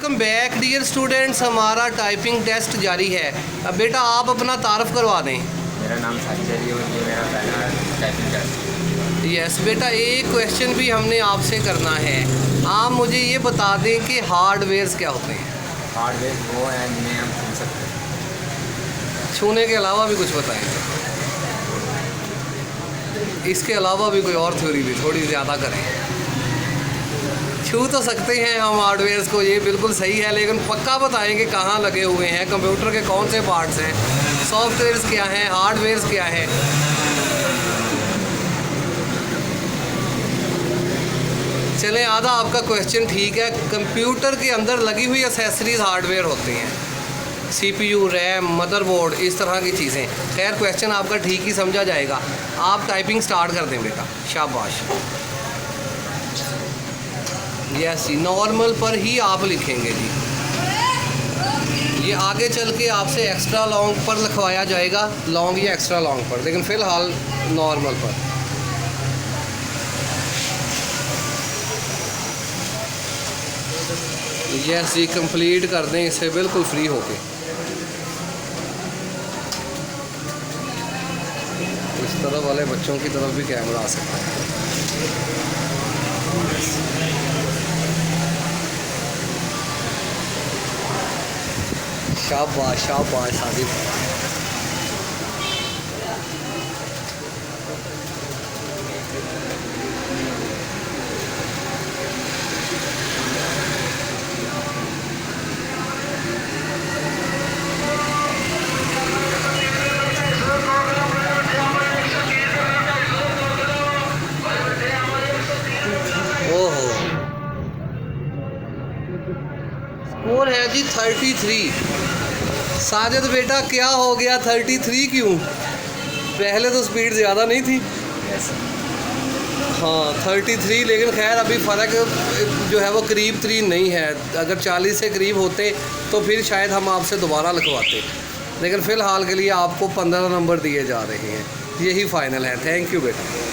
Welcome back dear students. हमारा typing test जारी है। अब बेटा आप अपना तारफ़ करवा दें। मेरा नाम साजिद अली और ये मेरा पहला टाइपिंग टेस्ट। यस बेटा, एक क्वेश्चन भी हमने आपसे करना है। आप मुझे ये बता दें कि हार्डवेयर्स क्या होते हैं। हार्डवेयर वो है जिन्हें हम छू सकते हैं। छूने के अलावा भी कुछ बताएं। इसके अलावा भी कोई और थ्योरी भी थोड़ी ज़्यादा करें। छू तो सकते हैं हम हार्डवेयर्स को, ये बिल्कुल सही है, लेकिन पक्का बताएं कि कहाँ लगे हुए हैं, कंप्यूटर के कौन से पार्ट्स हैं, सॉफ्टवेयर्स क्या हैं, हार्डवेयर्स क्या हैं। चलें, आधा आपका क्वेश्चन ठीक है। कंप्यूटर के अंदर लगी हुई एसेसरीज़ हार्डवेयर होते हैं, CPU, रैम, मदरबोर्ड, इस तरह की चीज़ें। खैर क्वेश्चन आपका ठीक ही समझा जाएगा। आप टाइपिंग स्टार्ट कर दें बेटा, शाबाश। यस जी, नॉर्मल पर ही आप लिखेंगे जी। ये आगे चल के आपसे एक्स्ट्रा लॉन्ग पर लिखवाया जाएगा, लॉन्ग या एक्स्ट्रा लॉन्ग पर, लेकिन फ़िलहाल नॉर्मल पर। यस जी, कंप्लीट कर दें इसे बिल्कुल फ्री होके। इस तरफ वाले बच्चों की तरफ भी कैमरा आ सकता है। शाबाश शाबाश साजिद। ओहो, स्कोर है जी 33। साजिद बेटा क्या हो गया, 33 क्यों? पहले तो स्पीड ज़्यादा नहीं थी। हाँ 33, लेकिन खैर अभी फ़र्क जो है वो करीब 3 नहीं है। अगर 40 से करीब होते तो फिर शायद हम आपसे दोबारा लिखवाते, लेकिन फ़िलहाल के लिए आपको 15 नंबर दिए जा रहे हैं। यही फ़ाइनल है। थैंक यू बेटा।